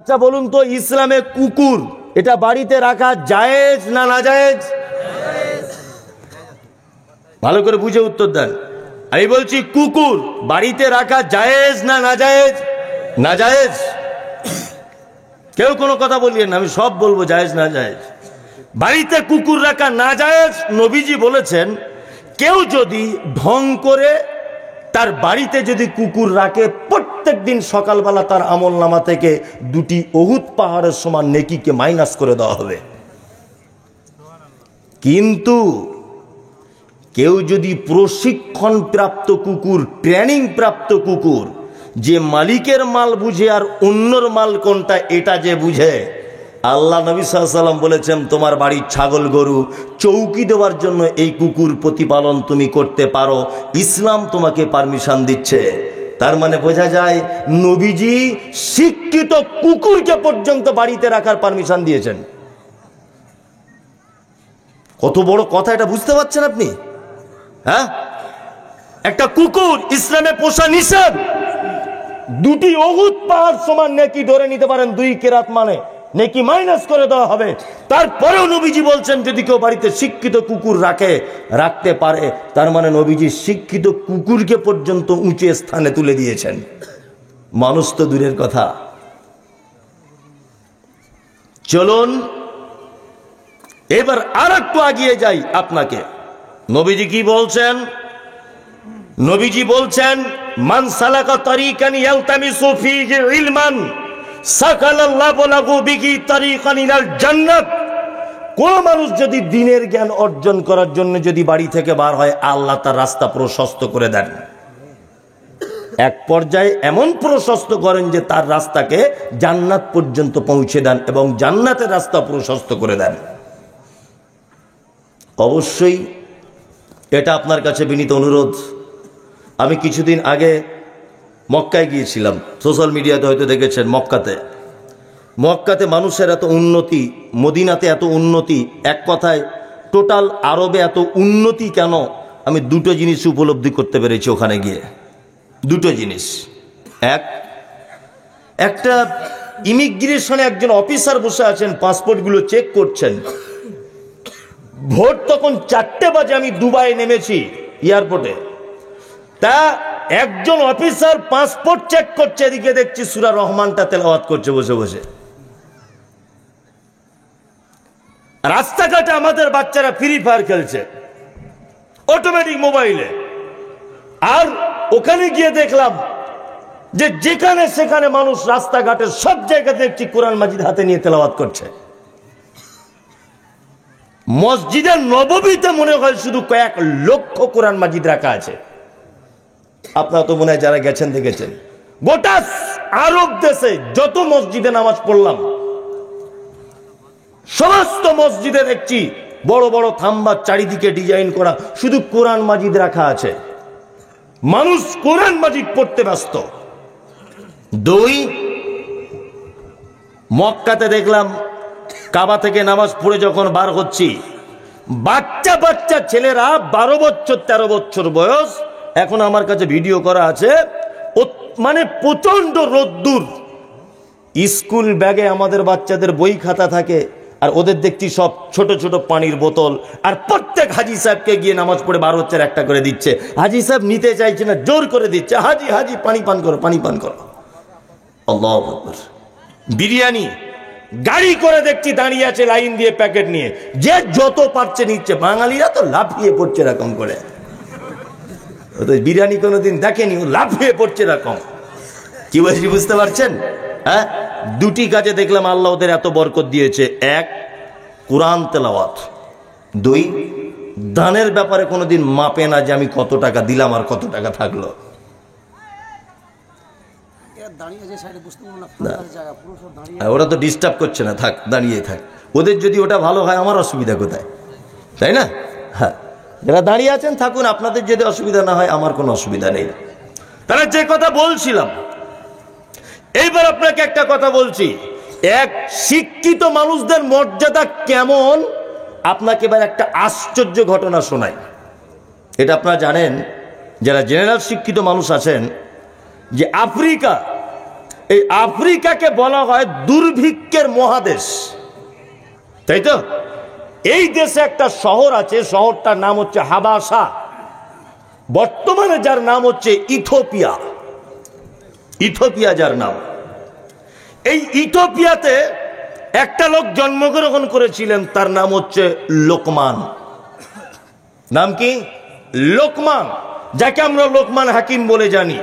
আচ্ছা বলুন তো, ইসলামে কুকুর এটা বাড়িতে রাখা জায়েজ না নাজায়েজ? ভালো করে বুঝে উত্তর দেন। আমি বলছি কুকুর বাড়িতে রাখা জায়েজ না নাজায়েজ? নাজায়েজ। কেউ কোনো কথা বলিয়েন না, আমি সব বলবো জায়েজ না জায়েজ। বাড়িতে কুকুর রাখা নাজায়েজ। নবীজি বলেছেন কেউ যদি ঢং করে তার বাড়িতে যদি কুকুর রাখে, প্রত্যেক দিন সকালবেলা তার আমলনামা থেকে 2টি উহুদ পাহাড়ের সমান নেকিকে মাইনাস করে দেওয়া হবে। কিন্তু কেউ যদি প্রশিক্ষণ প্রাপ্ত কুকুর, ট্রেনিং প্রাপ্ত কুকুর, যে মালিকের মাল বুঝে আর অন্যর মাল কোনটা এটা যে বুঝে, আল্লাহ নবী সাল্লাল্লাহু আলাইহি ওয়াসাল্লাম বলেছেন তোমার বাড়ির ছাগল গরু চৌকি দেওয়ার জন্য এই কুকুর প্রতিপালন তুমি করতে পারো, ইসলাম তোমাকে পারমিশন দিচ্ছে। তার মানে বোঝা যায় নবীজি শিক্ষিত কুকুরকে পর্যন্ত বাড়িতে রাখার পারমিশন দিয়েছেন। কত বড় কথা, এটা বুঝতে পারছেন আপনি? হ্যাঁ, একটা কুকুর ইসলামে পোষা নিষেধ। 2টি উহুদ পাহাড় সমান নেকি ধরে নিতে পারেন, 2 কেরাত মানে নেকি মাইনাস করে দেওয়া হবে। তারপরেও নবীজি বলছেন যদি কেউ বাড়িতে শিক্ষিত কুকুর রাখতে পারে, তার মানে নবীজি শিক্ষিত কুকুরকে পর্যন্ত উঁচু স্থানে তুলে দিয়েছেন। মানুষ তো দূরের কথা। চলুন এবার আর একটু এগিয়ে যাই আপনাকে। নবীজি কি বলছেন? নবীজি বলছেন মান সালাকা তারিকান ইয়ালতামিসু ফীহি ইলমান সাকালাল্লাহু লাহু বিহি তারিকান ইলাল জান্নাত। কোন মানুষ যদি দ্বীনের জ্ঞান অর্জন করার জন্য যদি বাড়ি থেকে বার হয়, আল্লাহ তার রাস্তা প্রশস্ত করে দেন। এক পর্যায়ে এমন প্রশস্ত করেন যে তার রাস্তাকে জান্নাত পর্যন্ত পৌঁছে দেন এবং জান্নাতের রাস্তা প্রশস্ত করে দেন। অবশ্যই এটা আপনার কাছে বিনীত অনুরোধ। আমি কিছুদিন আগে মক্কায় গিয়েছিলাম, সোশ্যাল মিডিয়াতে হয়তো দেখেছেন। মক্কাতে মানুষের এত উন্নতি, মদিনাতে এত উন্নতি, এক কথায় টোটাল আরবে এত উন্নতি কেন, আমি 2টো জিনিস উপলব্ধি করতে পেরেছি ওখানে গিয়ে। 2টো জিনিস। একটা ইমিগ্রেশনে একজন অফিসার বসে আছেন, পাসপোর্টগুলো চেক করছেন। ভোর তখন 4টে বাজে, আমি দুবাই নেমেছি এয়ারপোর্টে। তা একজন অফিসার পাসপোর্ট চেক করছে, এদিকে দেখছি সূরা রহমানটা তেলাওয়াত করছে বসে বসে। রাস্তাঘাটে আমাদের বাচ্চারা ফ্রি ফায়ার খেলছে অটোমেটিক মোবাইলে। আর ওখানে গিয়ে দেখলাম যে যেখানে সেখানে মানুষ রাস্তাঘাটের সব জায়গাতে দেখছি কোরআন মাজিদ হাতে নিয়ে তেলাওয়াত করছে। মসজিদে নববীতে মনে হয় শুধু কয়েক লক্ষ কোরআন মাজিদ রাখা আছে। আপনারা তো মনে হয় যারা গেছেন দেখেছেন। গোটা আরব দেশে যত মসজিদে নামাজ পড়লাম, সমস্ত মসজিদে দেখছি বড় বড় থাম্বা, চারিদিকে ডিজাইন করা, শুধু কোরআন মাজিদ রাখা আছে। মানুষ কোরআন মাজিদ পড়তে ব্যস্ত। 2, মক্কাতে দেখলাম কাবা থেকে নামাজ পড়ে যখন বার হচ্ছি, বাচ্চা ছেলেরা 12 বছর 13 বছর বয়স, এখন আমার কাছে ভিডিও করা আছে, মানে প্রচন্ড রোদ্দুর, স্কুল ব্যাগে আমাদের বাচ্চাদের বই খাতা থাকে, আর ওদের দেখছি সব ছোট ছোট পানির বোতল, আর প্রত্যেক হাজি সাহেবকে গিয়ে নামাজ পড়ে 12 বছর একটা করে দিচ্ছে। হাজি সাহেব নিতে চাইছে না, জোর করে দিচ্ছে, হাজি হাজি পানি পান করো, পানি পান করো। আল্লাহু আকবার। বিরিয়ানি গাড়ি করে দেখছি দাঁড়িয়ে আছে লাইন দিয়ে প্যাকেট নিয়ে, যে যত পারছে নিচ্ছে। বাঙালিরা তো লাফিয়ে পড়ছে এরকম করে, বিরিয়ানি কোনোদিন দেখেনি, ও লাফিয়ে পড়ছে এরকম। কি বলছি বুঝতে পারছেন? হ্যাঁ, 2টি কাজে দেখলাম আল্লাহ ওদের এত বরকত দিয়েছে। 1, কোরআন তেলাওয়াত। 2, দানের ব্যাপারে কোনোদিন মাপে না যে আমি কত টাকা দিলাম আর কত টাকা থাকলো। ওরা তো ডিস্টার্ব করছে না, থাক, দাঁড়িয়ে থাক। ওদের যদি ওটা ভালো হয় আমার অসুবিধা কোথায়, তাই না? হ্যাঁ, যারা দাঁড়িয়ে আছেন থাকুন, আপনাদের যদি অসুবিধা না হয় আমার কোনো অসুবিধা নেই। তাহলে যে কথা বলছিলাম, এইবার আপনাকে একটা কথা বলছি, এক শিক্ষিত মানুষদের মর্যাদা কেমন, আপনাকে এবার একটা আশ্চর্য ঘটনা শোনাই। এটা আপনারা জানেন, যারা জেনারেল শিক্ষিত মানুষ আছেন, যে এই আফ্রিকাকে বলা হয় দুর্ভিক্ষের মহাদেশ, তাই তো? এই দেশে একটা শহর আছে, শহরটার নাম হচ্ছে হাবাসা, বর্তমানে যার নাম হচ্ছে ইথিওপিয়া। ইথিওপিয়া যার নাম। এই ইথিওপিয়াতে একটা লোক জন্মগ্রহণ করেছিলেন, তার নাম হচ্ছে লোকমান। নাম কি? লোকমান, যাকে আমরা লোকমান হাকিম বলে জানি।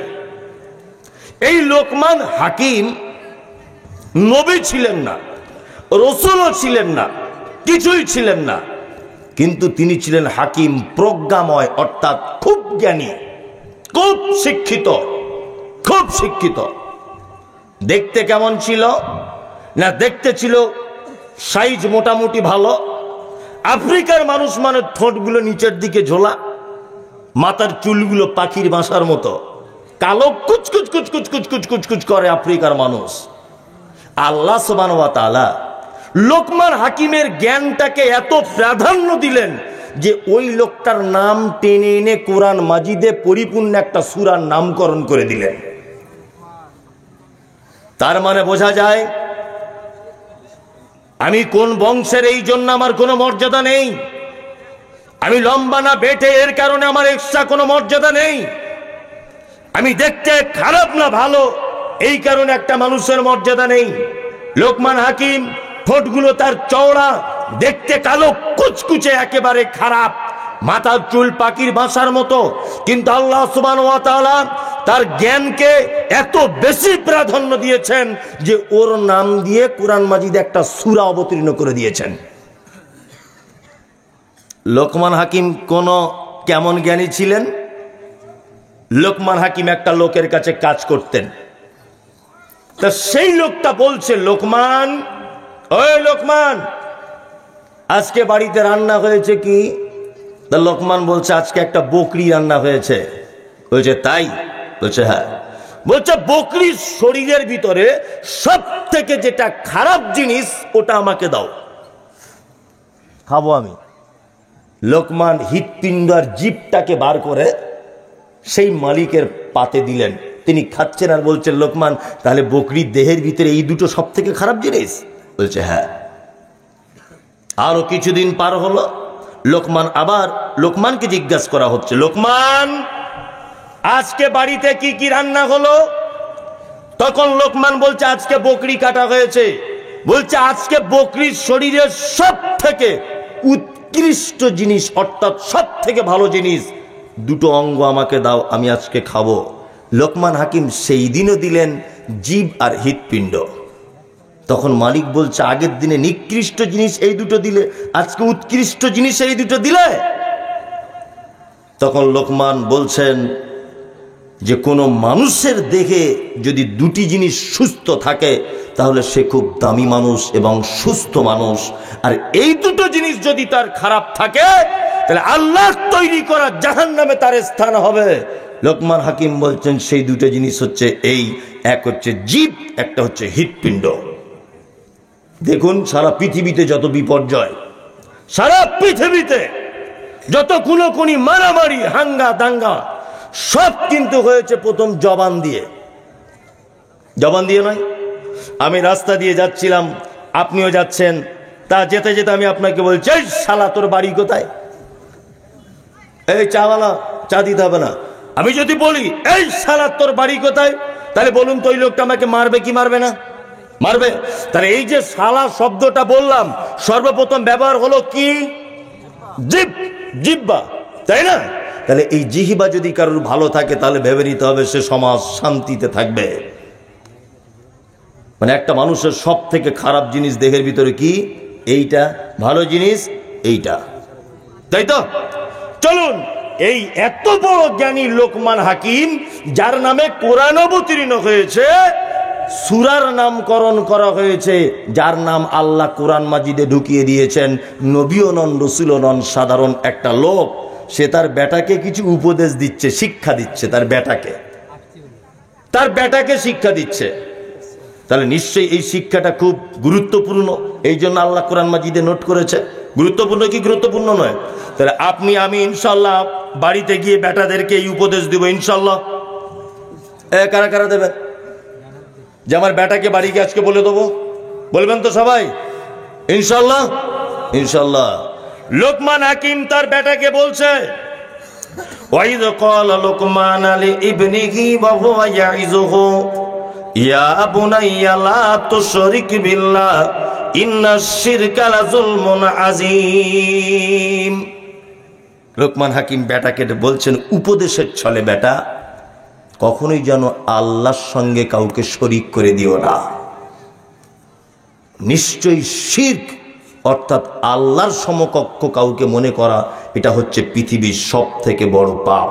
এই লোকমান হাকিম নবী ছিলেন না, রসুলও ছিলেন না, কিছুই ছিলেন না, কিন্তু তিনি ছিলেন হাকিম, প্রজ্ঞাময়, অর্থাৎ খুব জ্ঞানী, খুব শিক্ষিত, খুব শিক্ষিত। দেখতে কেমন ছিল? না, দেখতে ছিল সাইজ মোটামুটি ভালো। আফ্রিকার মানুষ মানে ঠোঁটগুলো নিচের দিকে ঝোলা, মাথার চুলগুলো পাখির বাসার মতো কালো, কুচকুচ কুচকুচ কুচকুচ কুচকুচ করে আফ্রিকার মানুষ। আল্লাহ সুবহানাহু ওয়া তাআলা লোকমান হাকিমের জ্ঞানটাকে এত প্রাধান্য দিলেন যে ওই লোকটার নাম টেনে এনে কোরআন মাজিদে পরিপূর্ণ একটা সূরার নামকরণ করে দিলেন। তার মানে বোঝা যায় আমি কোন বংশের, এই জন্য আমার কোনো মর্যাদা নেই। আমি লম্বা না বেটে, এর কারণে আমার এক্সট্রা কোনো মর্যাদা নেই। আমি দেখতে খারাপ না ভালো, এই কারণে একটা মানুষের মর্যাদা নেই। লোকমান হাকিম ঠোঁটগুলো তার চওড়া, দেখতে কালো কুচকুচে, একেবারে খারাপ, মাথার চুল পাখির বাসার মতো, কিন্তু আল্লাহ সুবহানাহু ওয়া তাআলা তার জ্ঞানকে এত বেশি প্রাধান্য দিয়েছেন যে ওর নাম দিয়ে কোরআন মাজিদে একটা সূরা অবতীর্ণ করে দিয়েছেন। লোকমান হাকিম কোন কেমন জ্ঞানী ছিলেন? লোকমান হাকিম একটা লোকের কাছে কাজ করতেন, তা সেই লোকটা বলছে, লোকমান, ওই লোকমান, আজকে বাড়িতে রান্না হয়েছে কি? তা লোকমান বলছে, আজকে একটা বকরি রান্না হয়েছে। বলছে তাই? বলছে হ্যাঁ। বলছে বকরির শরীরের ভিতরে সব থেকে যেটা খারাপ জিনিস ওটা আমাকে দাও, খাবো আমি। লোকমান হৃৎপিণ্ড আর জিভটাকে বার করে সেই মালিকের পাতে দিলেন, তিনি খাচ্ছেন আর বলছেন, লোকমান, তাহলে বকরির দেহের ভিতরে এই দুটো সব থেকে খারাপ জিনিস? বলছে হ্যাঁ। আরো কিছুদিন পার হলো, লোকমানকে জিজ্ঞাসা করা হচ্ছে, লোকমান, আজকে বাড়িতে কি কি রান্না হলো? তখন লোকমান বলছে, আজকে বকরি কাটা হয়েছে। বলছে আজকে বকরির শরীরের সব থেকে উৎকৃষ্ট জিনিস, অর্থাৎ সব থেকে ভালো জিনিস দুটো অঙ্গ আমাকে দাও, আমি আজকে খাবো। লোকমান হাকিম সেই দিনও দিলেন জিভ আর হৃৎপিণ্ড। তখন মালিক বলছে, আগের দিনে নিকৃষ্ট জিনিস এই দুটো দিলে, আজকে উৎকৃষ্ট জিনিস এই দুটো দিলে? তখন লোকমান বলছেন যে কোনো মানুষের দেহে যদি দুটি জিনিস সুস্থ থাকে তাহলে সে খুব দামি মানুষ এবং সুস্থ মানুষ, আর এই দুটো জিনিস যদি তার খারাপ থাকে তাহলে আল্লাহর তৈরি করা জাহান্নামে তার স্থান হবে। লোকমান হাকিম বলছেন সেই দুটো জিনিস হচ্ছে এই, এক হচ্ছে জিভ, একটা হচ্ছে হৃৎপিণ্ড। দেখুন সারা পৃথিবীতে যত বিপর্যয়, সারা পৃথিবীতে যত খুনোখুনি, মারামারি, হাঙ্গা দাঙ্গা, সব কিন্তু হয়েছে প্রথম জবান দিয়ে। জবান দিয়ে নয়। আমি রাস্তা দিয়ে যাচ্ছিলাম, আপনিও যাচ্ছেন, তা যেতে যেতে আমি আপনাকে বলছি, এই শালা তোর বাড়ি কোথায়? এই চাওয়ালা, চা দিতে হবে না। আমি যদি বলি এই শালা তোর বাড়ি কোথায়, তাহলে বলুন তো ওই লোকটা আমাকে মারবে কি মারবে না? মারবে। তাহলে এই যে শালা শব্দটা বললাম, সর্বপ্রথম ব্যবহার হলো কি? জিভ, জিহ্বা, তাই না? তাহলে এই জিহ্বা যদি কারোর ভালো থাকে তাহলে ভেবে নিতে হবে সে সমাজ শান্তিতে থাকবে। মানে একটা মানুষের সব থেকে খারাপ জিনিস দেহের ভিতরে কি? এইটা। ভালো জিনিস এইটা, তাই তো? চলুন, এই এত বড় জ্ঞানী লোকমান হাকিম, যার নামে কোরআন অবতীর্ণ হয়েছে, সূরার নামকরণ করা হয়েছে, যার নাম আল্লাহ কোরআন মাজিদে ঢুকিয়ে দিয়েছেন, নবীও নন, রসুলও নন, সাধারণ একটা লোক, সে তার বেটাকে কিছু উপদেশ দিচ্ছে, শিক্ষা দিচ্ছে, তার বেটাকে শিক্ষা দিচ্ছে। তাহলে নিশ্চয়ই এই শিক্ষাটা খুব গুরুত্বপূর্ণ, এই জন্য আল্লাহ কোরআন মাজিদে নোট করেছে। গুরুত্বপূর্ণ কি গুরুত্বপূর্ণ নয়? তাহলে আপনি আমি ইনশাল্লাহ বাড়িতে গিয়ে বেটাদেরকে এই উপদেশ দিব ইনশাল্লাহ। কারা কারা দেবেন? যে আমার বেটাকে বাড়ি গিয়ে আজকে বলে দেবো? বলবেন তো সবাই ইনশাল্লাহ? ইনশাল্লাহ। লোকমান হাকিম তার বেটাকে বলছে, ওয়াইদ ক্বালা লুকমান লিইবনিহি ওয়া হুয়া ইয়াইযুহু ইয়া বুনাইয়া লা তুশরিক বিল্লাহ ইন্নাশ শিরকা লাযুলমুন আযীম। লোকমান হাকিম বেটাকে বলছেন উপদেশের ছলে, বেটা কখনোই যেন আল্লাহর সঙ্গে কাউকে শরীক করে দিও না। নিশ্চয়ই শিরক অর্থাৎ আল্লাহর সমকক্ষ কাউকে মনে করা, এটা হচ্ছে পৃথিবীর সব থেকে বড় পাপ।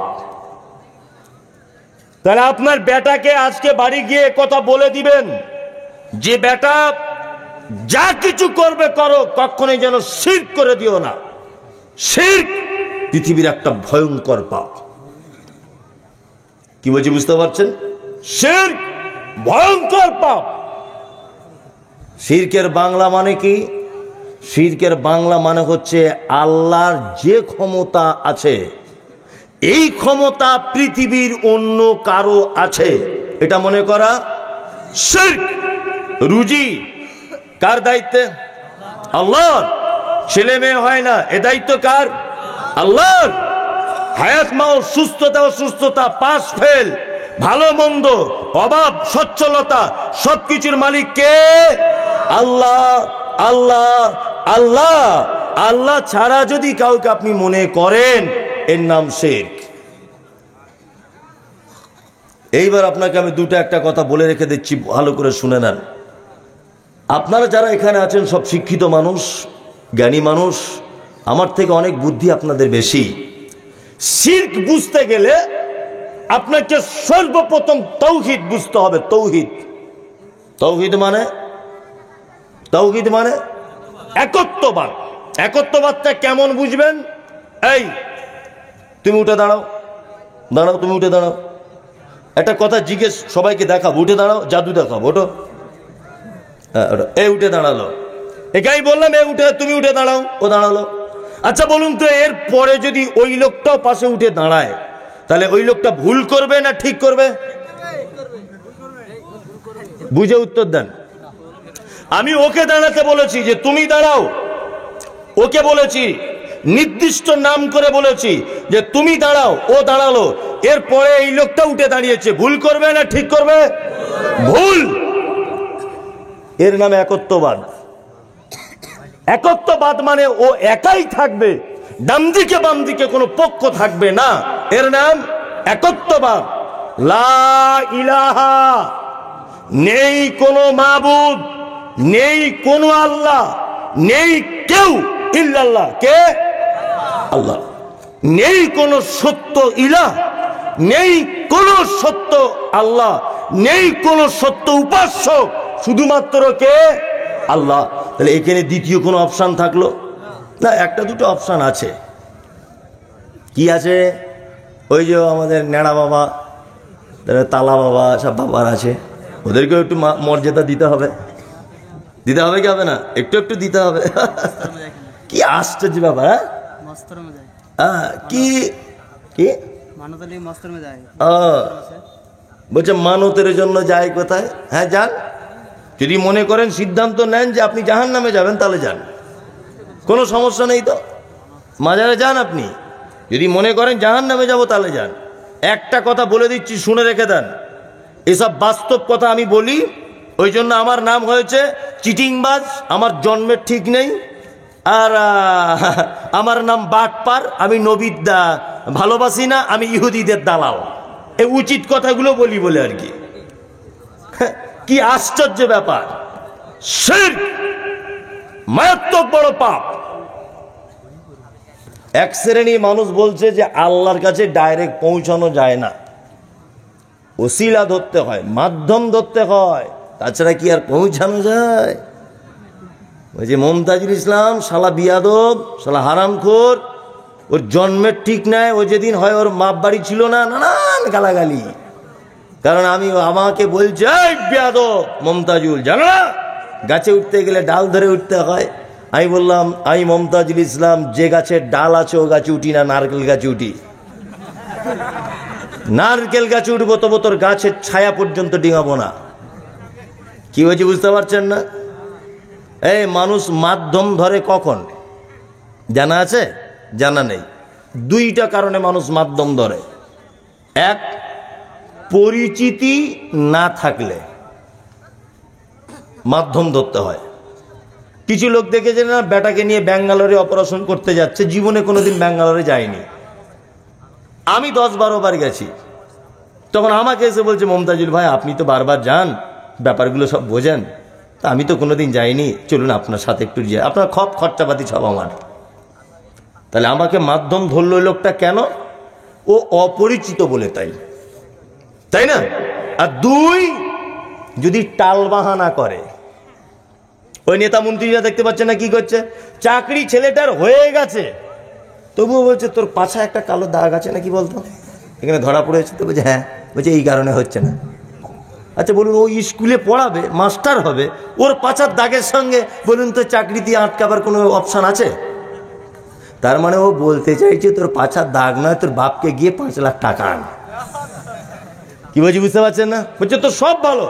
তাহলে আপনার বেটাকে আজকে বাড়ি গিয়ে কথা বলে দিবেন যে বেটা যা কিছু করবে করো, কখনোই যেন শিরক করে দিও না। শিরক পৃথিবীর একটা ভয়ঙ্কর পাপ। কি বলছি বুঝতে পারছেন? শিরক ভয়ঙ্কর পাপ। শিরকের বাংলা মানে কি? শিরকের বাংলা মানে হচ্ছে আল্লাহর যে ক্ষমতা আছে, এই ক্ষমতা পৃথিবীর অন্য কারো আছে এটা মনে করা শিরক। রুজি কার দায়িত্বে? আল্লাহর। ছেলে মেয়ে হয় না, এ দায়িত্ব কার? আল্লাহর। হায়াত মাও, সুস্থতা অসুস্থতা, পাস ফেল, ভালো মন্দ, অভাব সচ্ছলতা, সবকিছুর মালিক কে? আল্লাহ। আল্লাহ আল্লাহ আল্লাহ ছাড়া যদি কাউকে আপনি মনে করেন, এর নাম শিরক। এইবার আপনাকে আমি একটা কথা বলে রেখে দিচ্ছি, ভালো করে শুনে নেন। আপনারা যারা এখানে আছেন সব শিক্ষিত মানুষ, জ্ঞানী মানুষ, আমার থেকে অনেক বুদ্ধি আপনাদের বেশি। শিরক বুঝতে গেলে আপনাকে সর্বপ্রথম তাওহীদ বুঝতে হবে। তাওহীদ, তাওহীদ মানে একত্ববাদ। একত্ববাদটা কেমন বুঝবেন? এই তুমি উঠে দাঁড়াও, দাঁড়াও, তুমি উঠে দাঁড়াও। একটা কথা জিজ্ঞেস সবাইকে দেখাবো, উঠে দাঁড়াও, জাদু দেখাবো, ওঠো। হ্যাঁ ওটা, এই উঠে দাঁড়ালো। একাই বললাম এ উঠে, তুমি উঠে দাঁড়াও, ও দাঁড়ালো। আচ্ছা বলুন তো, এর পরে যদি ওই লোকটাও পাশে উঠে দাঁড়ায়, তাহলে ওই লোকটা ভুল করবে না ঠিক করবে? বুঝে উত্তর দেন। আমি ওকে দাঁড়াতে বলেছি যে তুমি দাঁড়াও, ওকে বলেছি, নির্দিষ্ট নাম করে বলেছি যে তুমি দাঁড়াও, ও দাঁড়ালো। এরপরে এই লোকটা উঠে দাঁড়িয়েছে, ভুল করবে না ঠিক করবে? ভুল। এর নামে একত্ববাদ। একত্ববাদ মানে ও একাই থাকবে, ডান দিকে বাম দিকে কোনো পক্ষ থাকবে না, এর নাম একত্ববাদ। লা ইলাহা, নেই কোনো মাবুদ, নেই কোনো আল্লাহ, নেই কেউ ইল্লাল্লাহ। কে? আল্লাহ। নেই কোনো সত্য ইলাহ, নেই কোনো সত্য আল্লাহ, নেই কোনো সত্য উপাস্য, শুধুমাত্র কে? আল্লাহ। তাহলে এখানে দ্বিতীয় কোনো অপশন থাকলো না? একটা দুটো অপশন আছে। কি আছে? ওই যে আমাদের নেড়া বাবা, তালা বাবা, সব বাবার আছে, ওদেরকেও একটু মর্যাদা দিতে হবে। দিতে হবে কি হবে না? একটু একটু দিতে হবে। কি আশ্চর্য ব্যাপার! হ্যাঁ কি কি বলছে মানতের জন্য যায় কোথায়? হ্যাঁ যান। যদি মনে করেন সিদ্ধান্ত নেন যে আপনি জাহান্নামে যাবেন, তাহলে যান, কোনো সমস্যা নেই তো, মাজারে যান। আপনি যদি মনে করেন জাহান্নামে যাব, তাহলে যান। একটা কথা বলে দিচ্ছি, শুনে রেখে দেন, এসব বাস্তব কথা আমি বলি, ওই জন্য আমার নাম হয়েছে চিটিংবাজ। আমার জন্মের ঠিক নেই, আর আমার নাম বাটপার। আমি নবীর ভালোবাসি না, আমি ইহুদিদের দালাল। এই উচিত কথাগুলো বলি বলে আর কি। কি আশ্চর্য ব্যাপার! শিরক মারাত্মক বড় পাপ। এক শ্রেণী মানুষ বলছে যে আল্লাহর কাছে ডাইরেক্ট পৌঁছানো যায় না, ওসিলা ধরতে হয়, মাধ্যম ধরতে হয়, তাছাড়া কি আর পৌঁছানো যায়? ওই যে মমতাজুল ইসলাম, শালা বিয়াদব, শালা হারামখোর, ওর জন্মের ঠিক নাই। ও যেদিন হয় ওর মাপ বাড়ি ছিল না, নানান গালাগালি। কারণ আমাকে বলছে এই বিয়াদব মমতাজুল, জানো না গাছে উঠতে গেলে ডাল ধরে উঠতে হয়। আমি বললাম আমি মমতাজুল ইসলাম, যে গাছের ডাল আছে ও গাছে উঠি না, নারকেল গাছে উঠি। নারকেল গাছে উঠবো তবু তোর গাছের ছায়া পর্যন্ত ডিঙাবো না। কি হয়েছে বুঝতে পারছেন না? এই মানুষ মাধ্যম ধরে কখন জানা আছে? জানা নেই। দুইটা কারণে মানুষ মাধ্যম ধরে। এক, পরিচিতি না থাকলে মাধ্যম ধরতে হয়। কিছু লোক দেখেছে না, বেটাকে নিয়ে ব্যাঙ্গালোরে অপারেশন করতে যাচ্ছে, জীবনে কোনোদিন ব্যাঙ্গালোরে যায়নি। আমি 10-12 বার গেছি। তখন আমাকে এসে বলছে, মমতাজুল ভাই আপনি তো বারবার যান, ব্যাপারগুলো সব বোঝেন, তা আমি তো কোনোদিন যাইনি, চলুন আপনার সাথে একটু যাই, আপনার খরচাপাতি সব আমার। তাহলে আমাকে মাধ্যম ধরল লোকটা কেন? ও অপরিচিত বলে, তাই না? আর দুই, যদি টালবাহানা করে, ওই নেতা মন্ত্রীরা দেখতে পাচ্ছে না কি করছে, চাকরি ছেলেটার হয়ে গেছে, তবুও বলছে তোর পাছা একটা কালো দাগ আছে না, কি বলতো এখানে ধরা পড়েছে, তো বলছে হ্যাঁ, বলছে এই কারণে হচ্ছে না। আচ্ছা বলুন, ও স্কুলে পড়াবে, মাস্টার হবে, ওর পাছার দাগের সঙ্গে বলুন তো চাকরি দিয়ে আটকাবার কোনো অপশান আছে? তার মানে ও বলতে চাইছে তোর পাছার দাগ নয়, তোর বাপকে গিয়ে 5 লাখ টাকা আন। কি বলছি বুঝতে পারছেন না? বলছে তোর সব ভালো,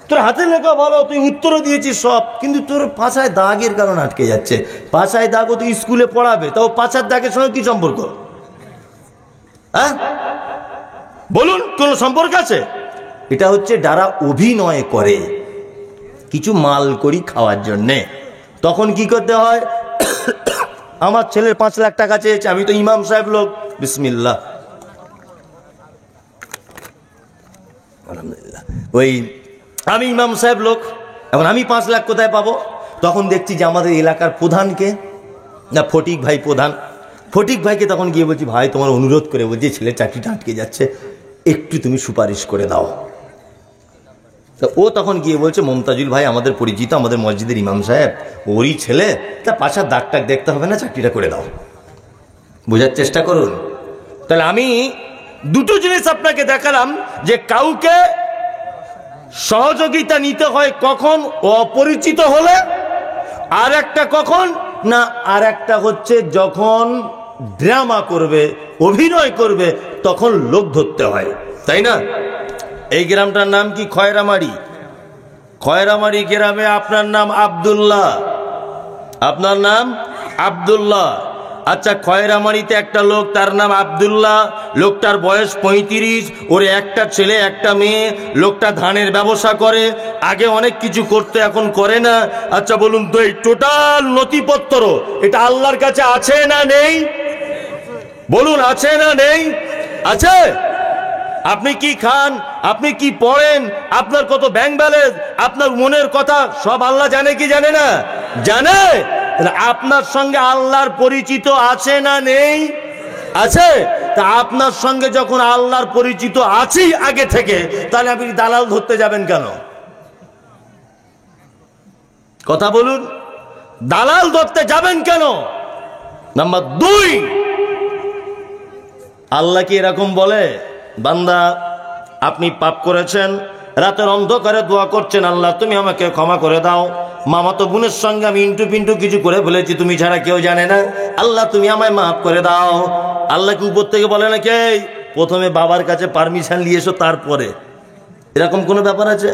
তোর হাতের লেখা ভালো, তুই উত্তরও দিয়েছিস সব, কিন্তু তোর পাছায় দাগের কারণে আটকে যাচ্ছে। পাছায় দাগ, ও তুই স্কুলে পড়াবে, তাও পাছার দাগের সঙ্গে কি সম্পর্ক? হ্যাঁ বলুন, কোন সম্পর্ক আছে? এটা হচ্ছে যারা অভিনয় করে কিছু মাল করি খাওয়ার জন্যে। তখন কি করতে হয়, আমার ছেলের 5 লাখ টাকা চেয়েছে, আমি তো ইমাম সাহেব লোক, বিসমিল্লাহ, আলহামদুলিল্লাহ, ওই আমি ইমাম সাহেব লোক, এখন আমি 5 লাখ কোথায় পাবো? তখন দেখছি যে আমাদের এলাকার প্রধানকে, না ফটিক ভাই প্রধান, ফটিক ভাইকে তখন গিয়ে বলছি, ভাই তোমার অনুরোধ করে বলছি ছেলের চাকরিটা আটকে যাচ্ছে, একটু তুমি সুপারিশ করে দাও। তো ও তখন গিয়ে বলছে, মমতাজুল ভাই আমাদের পরিচিত, আমাদের মসজিদের ইমাম সাহেব, ওরই ছেলে, তা পাছার দাগ টাগ দেখতে হবে না, চাকরিটা করে দাও। বোঝার চেষ্টা করুন। তাহলে আমি দুটো জিনিস আপনাকে দেখালাম, যে কাউকে সহযোগিতা নিতে হয় কখন, অপরিচিত হলে, আর একটা কখন না, আর একটা হচ্ছে যখন ড্রামা করবে, অভিনয় করবে, তখন লোক ধরতে হয়, তাই না? এই গ্রামটার নাম কি? খয়রামারি। খয়রামারি গ্রামে আপনার নাম আব্দুল্লাহ, আপনার নাম আব্দুল্লাহ। আচ্ছা, খয়রামারিতে একটা লোক, তার নাম আব্দুল্লাহ, লোকটার বয়স 35, ওর একটা ছেলে একটা মেয়ে, লোকটা ধানের ব্যবসা করে, আগে অনেক কিছু করতে, এখন করে না। আচ্ছা বলুন তো, এই টোটাল নথিপত্র এটা আল্লাহর কাছে আছে না নেই? বলুন, আছে না নেই? আছে। আপনি কি খান, আপনি কি পড়েন, আপনার কত ব্যাংক ব্যালেন্স, আপনার মনের কথা সব আল্লাহ জানে কি জানে না? জানে। আপনার সঙ্গে আল্লাহর পরিচিত আছে না নেই? আছে। তা আপনার সঙ্গে যখন আল্লাহর পরিচিত আছেই আগে থেকে, তাহলে আপনি দালাল ধরতে যাবেন কেন? কথা বলুন, দালাল ধরতে যাবেন কেন? নাম্বার 2, আল্লাহ কি এরকম বলে, বান্দা আপনি পাপ করেছেন, রাতের অন্ধকারে দোয়া করছেন, আল্লাহ তুমি আমাকে ক্ষমা করে দাও, মামাতো বোনের সঙ্গে আমি ইন্টু পিন্টু কিছু করে ফেলেছি, তুমি ছাড়া কেউ জানে না, আল্লাহ তুমি আমায় মাফ করে দাও। আল্লাহ কি উপর থেকে বলে নাকি প্রথমে বাবার কাছে পারমিশন নিয়ে এসো তারপরে? এরকম কোনো ব্যাপার আছে?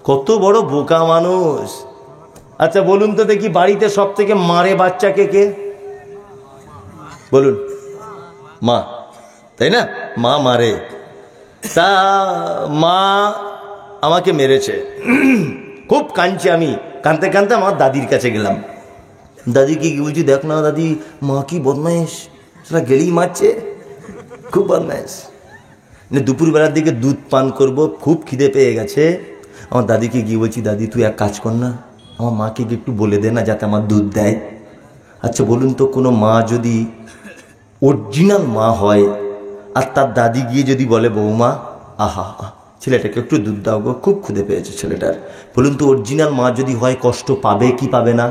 কত বড় বোকা মানুষ। আচ্ছা বলুন তো দেখি, বাড়িতে সব থেকে মারে বাচ্চাকে কে? বলুন, মা, তাই না? মা মারে। তা মা আমাকে মেরেছে, খুব কাঁদছি, আমি কাঁদতে কাঁদতে আমার দাদির কাছে গেলাম। দাদিকে কি বলছি, দেখ না দাদি, মা কি বদমাইশ, সেটা গেলেই মারছে, খুব বদমাইশ। দুপুরবেলার দিকে দুধ পান করব, খুব খিদে পেয়ে গেছে। আমার দাদিকে গিয়ে বলছি, দাদি তুই এক কাজ কর না, আমার মাকে একটু বলে দে না যাতে আমার দুধ দেয়। আচ্ছা বলুন তো, কোনো মা যদি অরিজিনাল মা হয়, আর তার দাদি গিয়ে যদি বলে, বৌমা আহা ছেলেটাকে একটু দুধ দাও গো, খুব ক্ষুদে পেয়েছে ছেলেটার, বলুন তো অরিজিনাল মা যদি হয়, কষ্ট পাবে কি পাবে না?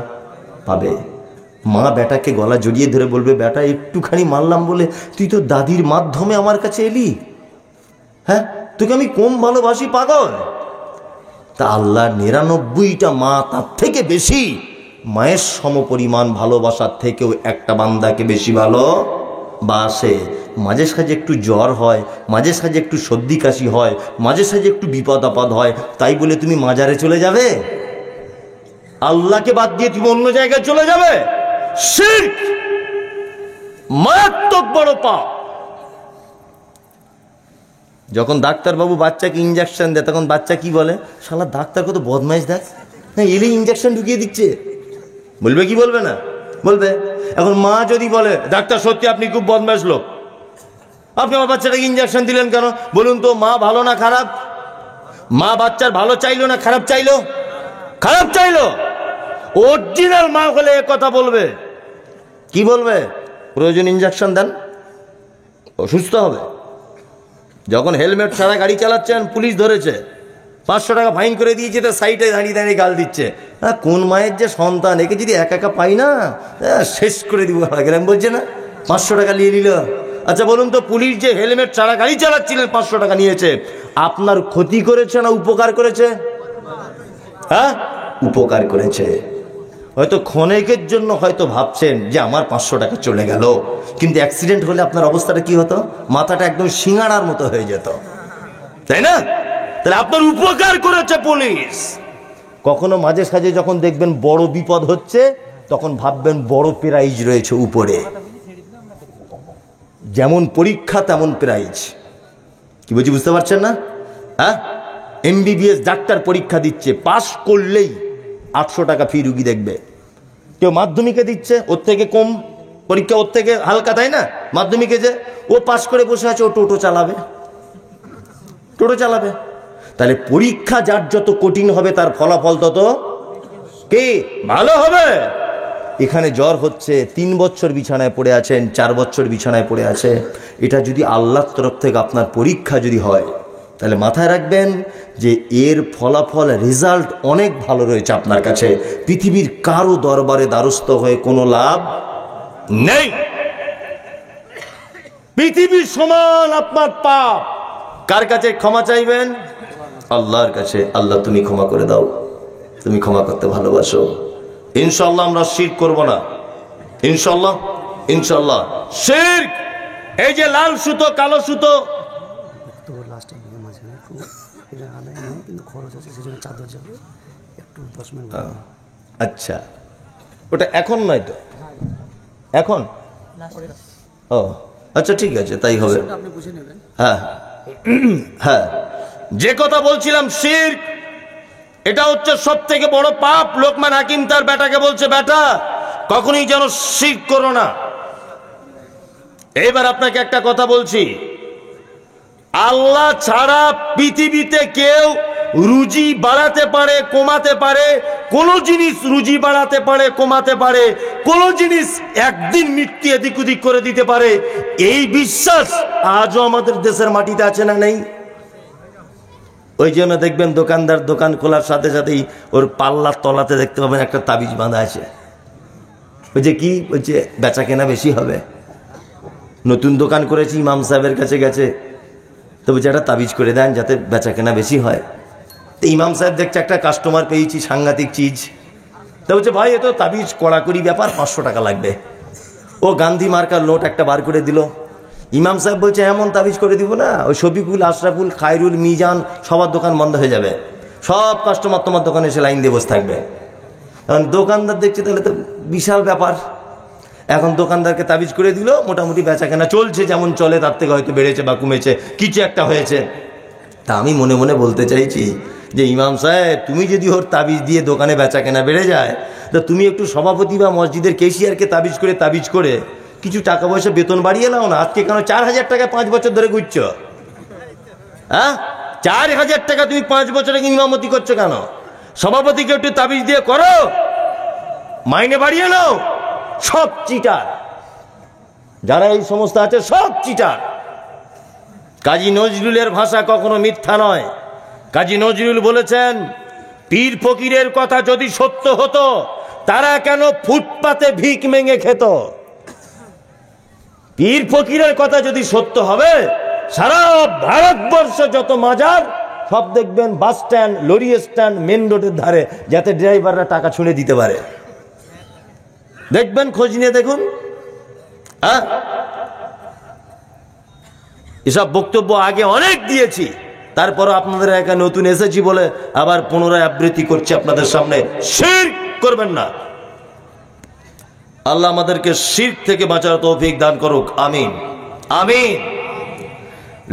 পাবে। মা বেটাকে গলা জড়িয়ে ধরে বলবে, বেটা একটুখানি মারলাম বলে তুই তো দাদির মাধ্যমে আমার কাছে এলি, হ্যাঁ তোকে আমি কম ভালোবাসি পাগল? তা আল্লাহর 99টা মা তার থেকে বেশি, মায়ের সমপরিমাণ ভালোবাসার থেকেও একটা বান্দাকে বেশি ভালোবাসে। মাঝে সাঝে একটু জ্বর হয়, মাঝে সাঝে একটু সর্দি কাশি হয়, মাঝে সাঝে একটু বিপদ আপদ হয়, তাই বলে তুমি মাজারে চলে যাবে? আল্লাহকে বাদ দিয়ে তুমি অন্য জায়গায় চলে যাবে? শিরক মারাত্মক বড় পাপ। যখন ডাক্তারবাবু বাচ্চাকে ইঞ্জেকশন দেয় তখন বাচ্চা কি বলে, শালা ডাক্তার কত বদমাইশ, দেখ না এলেই ইঞ্জেকশন ঢুকিয়ে দিচ্ছে। বলবে কি বলবে না? বলবে। এখন মা যদি বলে, ডাক্তার সত্যি আপনি খুব বদমাইশ লোক, আপনি আমার বাচ্চাটাকে ইঞ্জেকশন দিলেন কেন? বলুন তো, মা ভালো না খারাপ? মা বাচ্চার ভালো চাইলো না খারাপ চাইলো? খারাপ চাইলো। অরিজিনাল মা হলে এ কথা বলবে। কি বলবে? প্রয়োজন ইঞ্জেকশন দেন, অসুস্থ হবে। যখন হেলমেট ছাড়া গাড়ি চালাচ্ছেন, পুলিশ ধরেছে, 500 টাকা ফাইন করে দিয়েছে, তো সাইডে দাঁড়িয়ে দাঁড়িয়ে গাল দিচ্ছে। কোন মায়ের যে সন্তান, একে যদি একা একা পাই না শেষ করে দিব গেলাম, বলছে না 500 টাকা নিয়ে নিল। আচ্ছা বলুন তো, পুলিশ যে হেলমেট ছাড়া গাড়ি চালাচ্ছিলেন 500 টাকা নিয়েছে, আপনার ক্ষতি করেছে না উপকার করেছে? হ্যাঁ, উপকার করেছে। হয়তো ক্ষণিকের জন্য হয়তো ভাবছেন যে আমার 500 টাকা চলে গেল, কিন্তু অ্যাক্সিডেন্ট হলে আপনার অবস্থাটা কি হতো? মাথাটা একদম সিঙ্গাড়ার মতো হয়ে যেত, তাই না? তাহলে আপনার উপকার করেছে পুলিশ। কখনো মাঝে সাঝে যখন দেখবেন বড় বিপদ হচ্ছে, তখন ভাববেন বড় প্রাইজ রয়েছে উপরে। যেমন পরীক্ষা তেমন প্রাইজ। কি বলছি বুঝতে পারছেন না? হ্যাঁ, MBBS ডাক্তার পরীক্ষা দিচ্ছে, পাশ করলেই 800 টাকা ফি রুগী দেখবে। কেউ মাধ্যমিকে দিচ্ছে, ওর থেকে কম পরীক্ষা, ওর থেকে হালকা, তাই না? মাধ্যমিকে যে ও পাশ করে বসে আছে, ও টোটো চালাবে, টোটো চালাবে। তাহলে পরীক্ষা যার যত কঠিন হবে, তার ফলাফল তত কি ভালো হবে। এখানে জ্বর হচ্ছে, 3 বছর বিছানায় পড়ে আছেন, 4 বছর বিছানায় পড়ে আছে, এটা যদি আল্লাহর তরফ থেকে আপনার পরীক্ষা যদি হয়, তাহলে মাথায় রাখবেন যে এর ফলাফল, রেজাল্ট অনেক ভালো রয়েছে আপনার কাছে। পৃথিবীর কারো দরবারে দ্বারস্থ হয়ে কোনো লাভ নেই। পৃথিবীর সমান আপনার পাপ। কার কাছে ক্ষমা চাইবেন? আল্লাহর কাছে। আল্লাহ তুমি ক্ষমা করে দাও, তুমি ক্ষমা করতে ভালোবাসো। ইনশাআল্লাহ আমরা শিরক করব না, ইনশাআল্লাহ। ইনশাআল্লাহ শিরক, এই যে লাল সুতো কালো সুতো, আচ্ছা ওটা এখন নয় তো, এখন ও আচ্ছা ঠিক আছে, তাই হবে। হ্যাঁ হ্যাঁ, যে কথা বলছিলাম শিরক, এটা হচ্ছে সব থেকে বড় পাপ। লোকমান হাকিম তার বেটাকে বলছে, বেটা কখনোই যেন শিরক করো না। এবার আপনাকে একটা কথা বলছি, আল্লাহ ছাড়া পৃথিবীতে কেউ রুজি বাড়াতে পারে কমাতে পারে, কোন জিনিস রুজি বাড়াতে পারে কমাতে পারে, কোন জিনিস একদিন মৃত্যু এদিক ওদিক করে দিতে পারে, এই বিশ্বাস আজও আমাদের দেশের মাটিতে আছে না নেই? ওই জন্য দেখবেন দোকানদার দোকান খোলার সাথে সাথেই ওর পাল্লার তলাতে দেখতে পাবেন একটা তাবিজ বাঁধা আছে। ওই যে কি বলছে, বেচা কেনা বেশি হবে। নতুন দোকান করেছি, ইমাম সাহেবের কাছে গেছে, তো বলছে একটা তাবিজ করে দেন যাতে বেচা কেনা বেশি হয়। তো ইমাম সাহেব দেখছে একটা কাস্টমার পেয়েছি, সাংঘাতিক চিজ। তো বলছে, ভাই এ তো তাবিজ কড়াকড়ি ব্যাপার, 500 টাকা লাগবে। ও গান্ধী মার্কার নোট একটা বার করে দিল। ইমাম সাহেব বলছে, এমন তাবিজ করে দিব না, ওই শফিকুল, আশরাফুল, খায়রুল, মিজান সবার দোকান বন্ধ হয়ে যাবে, সব কাস্টমার তোমার দোকানে এসে লাইন দিয়ে বসে থাকবে। এখন দোকানদার দেখছে তাহলে তো বিশাল ব্যাপার। এখন দোকানদারকে তাবিজ করে দিল, মোটামুটি বেচা কেনা চলছে, যেমন চলে তার থেকে হয়তো বেড়েছে বা কমেছে, কিছু একটা হয়েছে। তা আমি মনে মনে বলতে চাইছি যে ইমাম সাহেব, তুমি যদি ওর তাবিজ দিয়ে দোকানে বেচা কেনা বেড়ে যায়, তো তুমি একটু সভাপতি বা মসজিদের ক্যাশিয়ারকে তাবিজ করে কিছু টাকা পয়সা বেতন বাড়িয়ে নাও না। আজকে কেন 4000 টাকা 5 বছর ধরে ঘুরছো? হ্যাঁ, 4000 টাকা তুমি 5 বছরে ইমামতি করছো কেন? সভাপতিকে একটু তাবিজ দিয়ে করো, মাইনে বাড়িয়ে নাও। সব চিটার, যারা এই সমস্ত আছে সব চিটার। কাজী নজরুলের ভাষা কখনো মিথ্যা নয়। কাজী নজরুল বলেছেন, পীর ফকিরের কথা যদি সত্য হতো, তারা কেন ফুটপাতে ভিক মেঙে খেত? পীর ফকিরের কথা যদি সত্য হবে, সারা ভারতবর্ষে যত মাজার সব দেখবেন bus stand, lorry stand, main রোডের ধারে, যাতে ড্রাইভাররা টাকা ছুঁড়ে দিতে পারে। দেখবেন, খোঁজ নিয়ে দেখুন। এসব বক্তব্য আগে অনেক দিয়েছি, তারপরও আপনাদের একা নতুন এসেছি বলে আবার পুনরায় আবৃত্তি করছি আপনাদের সামনে। শিরক করবেন না। আল্লাহ আমাদেরকে শিরক থেকে বাঁচার তৌফিক দান করুক, আমিন আমিন।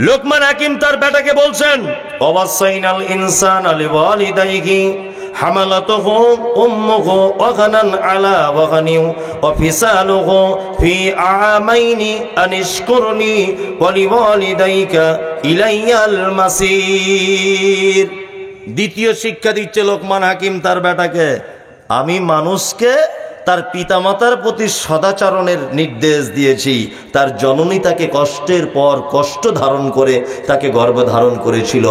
লোকমান হাকিম তার বেটাকে বলছেন, ওয়াসাইনাল ইনসানা লিওয়ালিদাইহি হামালাতুহু উম্মুহু ওয়াগানান আলা ওয়াগানিন ওয়া ফিসালুহু ফি আমাইনি আনিশকুরনি ওয়া লিওয়ালিদাইকা ইলাইয়াল মাসির। দ্বিতীয় শিক্ষা দিচ্ছে লোকমান হাকিম তার বেটাকে, আমি মানুষকে তার পিতামাতার প্রতি সদাচরণের নির্দেশ দিয়েছি। তার জননী তাকে কষ্টের পর কষ্ট ধারণ করে তাকে গর্ভে ধারণ করেছিল,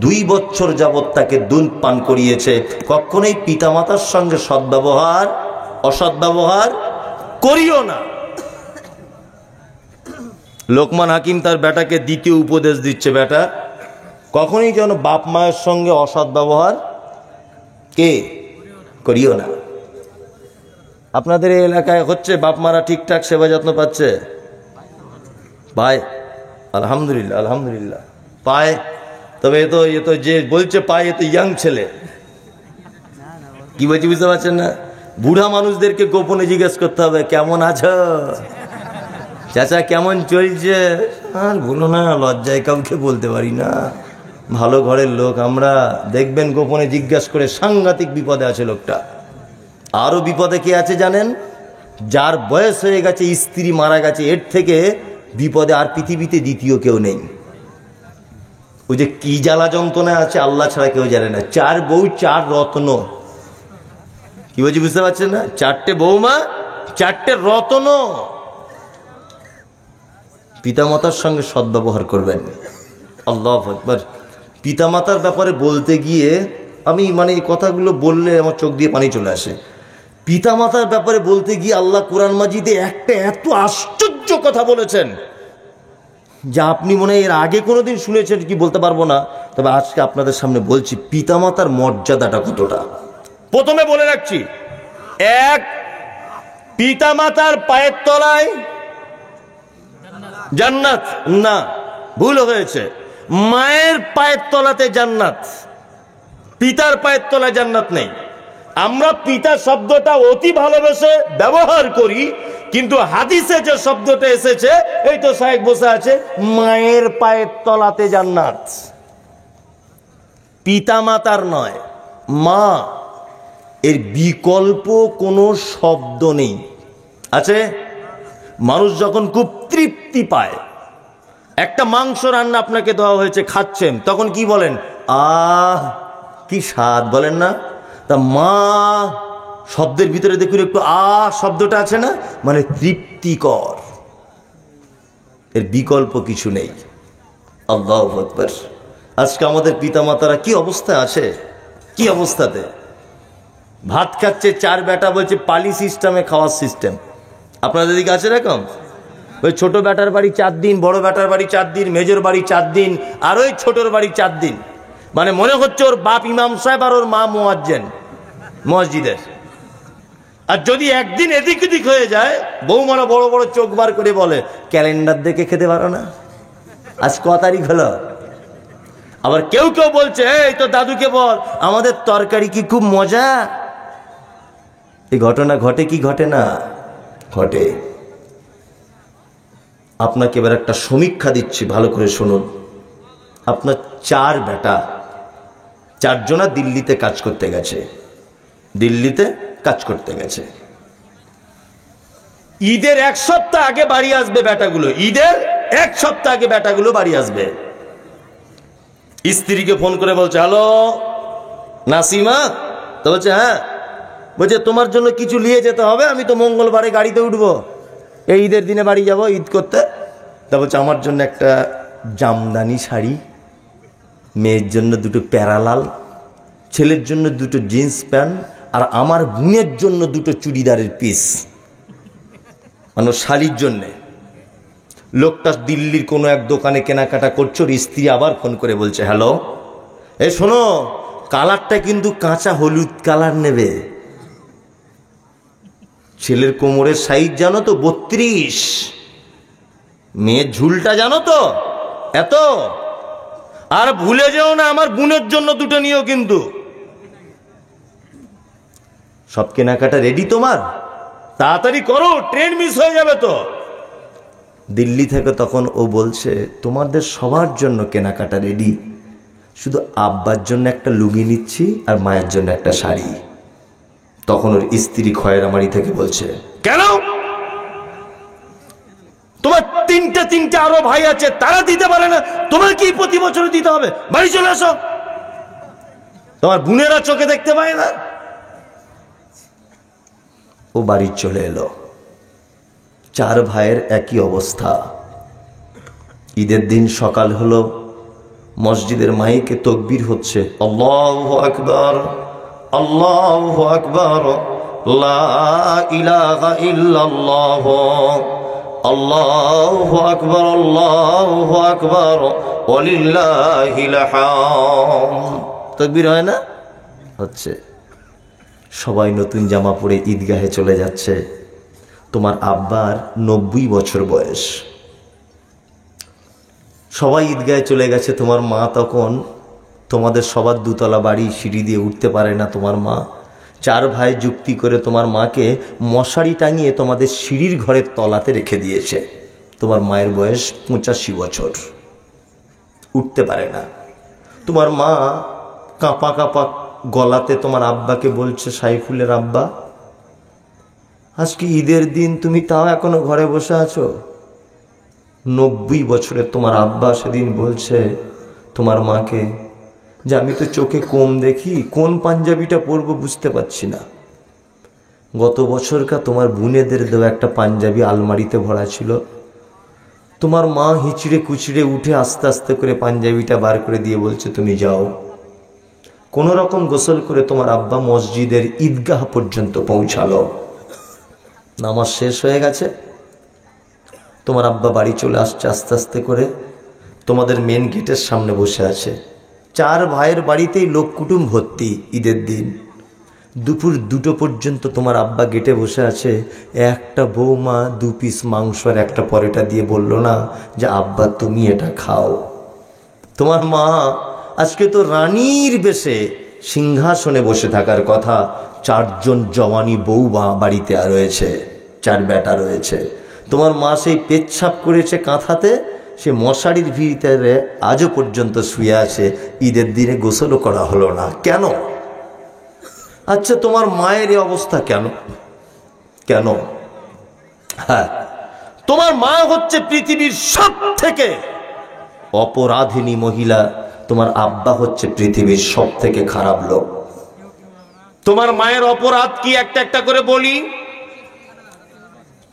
2 বছর যাবৎ তাকে দুধ পান করিয়েছে। কখনোই পিতামাতার সঙ্গে সদ্ব্যবহার অসদ্ব্যবহার করিও না। লোকমান হাকিম তার বেটাকে দ্বিতীয় উপদেশ দিচ্ছে, বেটা কখনোই যেন বাপ মায়ের সঙ্গে অসদ্ব্যবহার করিও না। আপনাদের এই এলাকায় হচ্ছে বাপ মারা ঠিকঠাক সেবা যত্ন পাচ্ছে? ভাই আলহামদুলিল্লাহ আলহামদুলিল্লাহ পায়। তবে এ তো যে বলছে পায় এ তো ইয়াং ছেলে। কি বলছি বুঝতে পারছেন না? বুড়া মানুষদেরকে গোপনে জিজ্ঞেস করতে হবে, কেমন আছো চাচা, কেমন চলছে? আর বলো না, লজ্জায় কাউকে বলতে পারি না, ভালো ঘরের লোক আমরা। দেখবেন গোপনে জিজ্ঞাসা করে সাংঘাতিক বিপদে আছে লোকটা। আরো বিপদে কে আছে জানেন? যার বয়স হয়ে গেছে, স্ত্রী মারা গেছে, এর থেকে বিপদে আর পৃথিবীতে দ্বিতীয় কেউ নেই। ওই যে কি জ্বালা যন্ত্রণা আছে আল্লাহ ছাড়া কেউ জানে না। 4 বউ 4 রত্ন। কি বলছি বুঝতে পারছেন না? 4টে বৌমা 4টে রত্ন। পিতামাতার সঙ্গে সদ্ব্যবহার করবেন। আল্লাহু আকবার। পিতামাতার ব্যাপারে বলতে গিয়ে আমি এই কথাগুলো বললে আমার চোখ দিয়ে পানি চলে আসে। পিতামাতার ব্যাপারে বলতে গিয়ে আল্লাহ কোরআন মাজিদে একটা এত আশ্চর্য কথা বলেছেন যা আপনি মনে এর আগে কোনোদিন শুনেছেন কি বলতে পারবো না। তবে আজকে আপনাদের সামনে বলছি পিতামাতার মর্যাদাটা কতটা। প্রথমে বলে রাখছি, 1, পিতামাতার পায়ের তলায় জান্নাত না, ভুল হয়েছে। মায়ের পায়ের তলাতে জান্নাত, পিতার পায়ের তলায় জান্নাত নেই। আমরা পিতা শব্দটা অতি ভালোবেসে ব্যবহার করি, কিন্তু হাদিসে যে শব্দটা এসেছে, এই তো সাহেব বসে আছে, মায়ের পায়ের তলাতে জান্নাত, পিতা মাতার নয়, মা। এর বিকল্প কোনো শব্দ নেই। আছে? মানুষ যখন খুব তৃপ্তি পায়, একটা মাংস রান্না আপনাকে দেওয়া হয়েছে, খাচ্ছেন, তখন কি বলেন? আহ কি স্বাদ, বলেন না? তা মা শব্দের ভিতরে দেখুন একটু শব্দটা আছে না, মানে তৃপ্তিকর। এর বিকল্প কিছু নেই। আল্লাহু আকবার। আজকে আমাদের পিতামাতারা কি অবস্থায় আছে, কি অবস্থাতে ভাত খাচ্ছে। 4 বেটা বলছে পালি সিস্টেমে খাওয়ার সিস্টেম। আপনাদের দিকে আছে এরকম? ওই ছোট বেটার বাড়ি 4 দিন, বড় বেটার বাড়ি 4 দিন, মেজর বাড়ি 4 দিন, আর ওই ছোটর বাড়ি 4 দিন। মানে মনে হচ্ছে ওর বাপ ইমাম সাহেব আর ওর মা মুয়াজ্জিন মসজিদের। আর যদি একদিন এদিক ওদিক হয়ে যায়, বৌমারা বড় বড় চোখ বার করে বলে, ক্যালেন্ডার দেখে খেতে পারো না, আজ ক তারিখ হলো? আবার কেউ কেউ বলছে, এই তো দাদুকে বল আমাদের তরকারি কি খুব মজা। এই ঘটনা ঘটে কি ঘটে না? ঘটে। আপনাকে এবার একটা সমীক্ষা দিচ্ছি, ভালো করে শুনুন। আপনার 4 বেটা, 4 জনা দিল্লিতে কাজ করতে গেছে, দিল্লিতে কাজ করতে গেছে। ঈদের 1 সপ্তাহ আগে বাড়ি আসবে বেটাগুলো, ঈদের 1 সপ্তাহ আগে বেটাগুলো বাড়ি আসবে। স্ত্রীকে ফোন করে বলছে, হ্যালো নাসিমা? তো বলছে হ্যাঁ। বলছে তোমার জন্য কিছু নিয়ে যেতে হবে, আমি তো মঙ্গলবারে গাড়িতে উঠবো, এই ঈদের দিনে বাড়ি যাব ঈদ করতে। তা বলছে আমার জন্য একটা জামদানি শাড়ি, মেয়ের জন্য 2টো প্যারালাল, ছেলের জন্য 2টো জিন্স প্যান্ট, আর আমার বোনের জন্য 2টো চুড়িদারের পিস, মানে শাড়ির জন্যে। লোকটা দিল্লির কোনো এক দোকানে কেনাকাটা করছে। স্ত্রী আবার ফোন করে বলছে, হ্যালো এ শোনো, কালারটা কিন্তু কাঁচা হলুদ কালার নেবে। ছেলের কোমরের সাইজ জানো তো 32, মেয়ের ঝুলটা জানো তো এত। আর ভুলে যেও না আমার বোনের জন্য দুটো নিও কিন্তু। সব কেনাকাটা রেডি তোমার? তাড়াতাড়ি করো, ট্রেন মিস হয়ে যাবে তো। দিল্লি থেকে তখন ও বলছে তোমাদের সবার জন্য কেনাকাটা রেডি, শুধু আব্বার জন্য একটা লুঙ্গি নিচ্ছি আর মায়ের জন্য একটা শাড়ি। তখন ওর স্ত্রী খয়েরামারি থেকে বলছে কেন? তোমার তিনটা আরো ভাই আছে, তারা দিতে পারে না, তোমার কি প্রতি বছর দিতে হবে? বাড়ি চলে আসো। তোমার বোনেরা চোখে দেখতে পায় না? ও বাড়ি চলে এলো। 4 ভাইয়ের একই অবস্থা। ঈদের দিন সকাল হলো, মসজিদের মাইকে তাকবীর হচ্ছে, আল্লাহু আকবার, আল্লাহু আকবার, লা ইলাহা ইল্লাল্লাহ, আল্লাহু আকবার, আল্লাহু আকবার, ওয়ালিল্লাহিল হামদ। তাকবীর হয় না? হচ্ছে। সবাই নতুন জামা পরে ঈদগাহে চলে যাচ্ছে। তোমার আব্বার 90 বছর বয়স। সবাই ঈদগাহে চলে গেছে। তোমার মা তখন, তোমাদের সবার 2 তলা বাড়ি, সিঁড়ি দিয়ে উঠতে পারে না তোমার মা। 4 ভাই যুক্তি করে তোমার মাকে মশারি টাঙিয়ে তোমাদের সিঁড়ির ঘরের তলাতে রেখে দিয়েছে। তোমার মায়ের বয়স 85 বছর, উঠতে পারে না। তোমার মা কাঁপা কাঁপা গলাতে তোমার আব্বাকে বলছে, সাইফুলের আব্বা, আজকে ঈদের দিন তুমি তাও এখনো ঘরে বসে আছো? 90 বছরের তোমার আব্বা সেদিন বলছে তোমার মাকে যে আমি তো চোখে কম দেখি, কোন পাঞ্জাবিটা পরবো বুঝতে পারছি না। গত বছরকার তোমার বোনেদের দেওয়া একটা পাঞ্জাবি আলমারিতে ভরা ছিল। তোমার মা হিচড়ে কুচড়ে উঠে আস্তে আস্তে করে পাঞ্জাবিটা বার করে দিয়ে বলছে তুমি যাও। কোন রকম গোসল করে তোমার আব্বা মসজিদের ঈদগাহ পর্যন্ত পৌঁছালো। নামাজ শেষ হয়ে গেছে, তোমার আব্বা বাড়ি চলে আসছে আস্তে আস্তে করে, তোমাদের মেন গেটের সামনে বসে আছে। 4 ভাইয়ের বাড়িতেই লোক কুটুম ভর্তি। ঈদের দিন দুপুর 2টো পর্যন্ত তোমার আব্বা গেটে বসে আছে। একটা বৌমা 2 পিস মাংস আর একটা পরোটা দিয়ে বলল না যে আব্বা তুমি এটা খাও। তোমার মা আজকে তো রানীর বেশে সিংহাসনে বসে থাকার কথা। 4 জন জওয়ানি বউ বাড়িতে রয়েছে, 4 বেটা রয়েছে। তোমার মা সেই পেচ্ছাপ করেছে কাঁথাতে, সে মশারির ভিতরে আজও পর্যন্ত শুয়ে আছে। ঈদের দিনে গোসলও করা হলো না। কেন? আচ্ছা তোমার মায়ের এই অবস্থা কেন? কেন? হ্যাঁ, তোমার মা হচ্ছে পৃথিবীর সবথেকে অপরাধিনী মহিলা, তোমার আব্বা হচ্ছে পৃথিবীর সবথেকে খারাপ লোক। তোমার মায়ের অপরাধ কি একটা একটা করে বলি?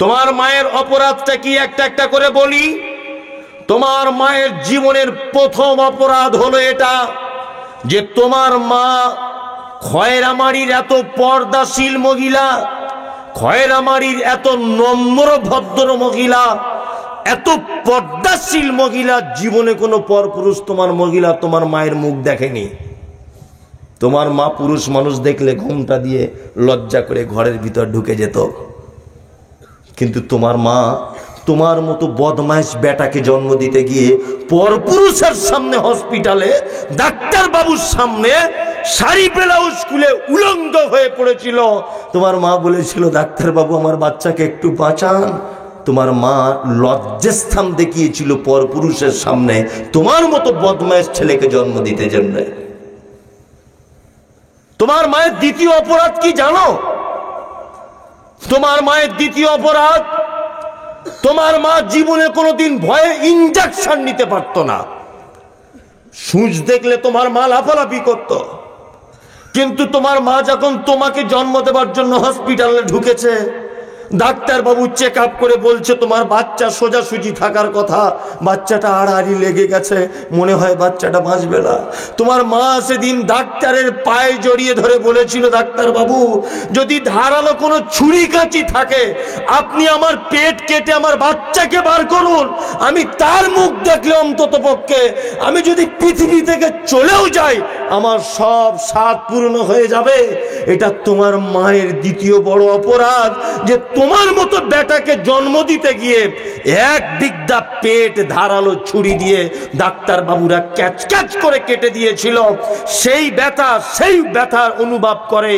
তোমার মায়ের অপরাধটা কি একটা একটা করে বলি? তোমার মায়ের জীবনের প্রথম অপরাধ হলো এটা যে তোমার মা খয়রামারির এত পর্দাশীল মহিলা, খয়রামারির এত নম্র ভদ্র মহিলা, এত পর্দাশীল মহিলা, জীবনে কোনো পরপুরুষ তোমার মায়ের মুখ দেখেনি। তোমার মা পুরুষ মানুষ দেখলে ঘুমটা দিয়ে লজ্জা করে ঘরের ভিতর ঢুকে যেত। কিন্তু তোমার মা তোমার মতো বদমাইশ বেটাকে জন্ম দিতে গিয়ে পরপুরুষের সামনে, হসপিটালে ডাক্তার বাবুর সামনে শাড়ি ব্লাউজ খুলে উলঙ্গ হয়ে পড়েছিল। তোমার মা বলেছিল ডাক্তার বাবু আমার বাচ্চাকে একটু বাঁচান। তোমার মা লজ্জাস্থান দেখিয়েছিল পরপুরুষের সামনে তোমার মতো বদমাইশ ছেলেকে জন্ম দিতে জন্য। তোমার মায়ের দ্বিতীয় অপরাধ কি জানো? তোমার মায়ের দ্বিতীয় অপরাধ, তোমার মা জীবনে কোনোদিন ভয়ে ইনজেকশন নিতে পারত না। সূচ দেখলে তোমার মা লাফালাফি করত। কিন্তু তোমার মা যখন তোমাকে জন্ম দেবার জন্য হসপিটালে ঢুকেছে, ডাক্তার বাবু চেক আপ করে বলছে তোমার বাচ্চা সোজাসুজি থাকার কথা, বাচ্চাটা আড়াআড়ি লেগে গেছে, মনে হয় বাচ্চাটা বাঁচবে না। তোমার মা সেদিন ডাক্তারের পায়ে জড়িয়ে ধরে বলেছিল ডাক্তার বাবু যদি ধারালো কোনো ছুরি কাঁচি থাকে আপনি আমার পেট কেটে আমার বাচ্চাকে বার করুন, আমি তার মুখ দেখলে অন্তত পক্ষে আমি যদি পৃথিবী থেকে চলেও যাই আমার সব স্বাদ পূর্ণ হয়ে যাবে। এটা তোমার মায়ের দ্বিতীয় বড় অপরাধ যে তোমার মতো বেটাকে জন্ম দিতে গিয়ে এক দিকটা পেট ধারালো ছুরি দিয়ে ডাক্তার বাবুরা ক্যাচ ক্যাচ করে কেটে দিয়েছিল, সেই ব্যথার অনুভব করে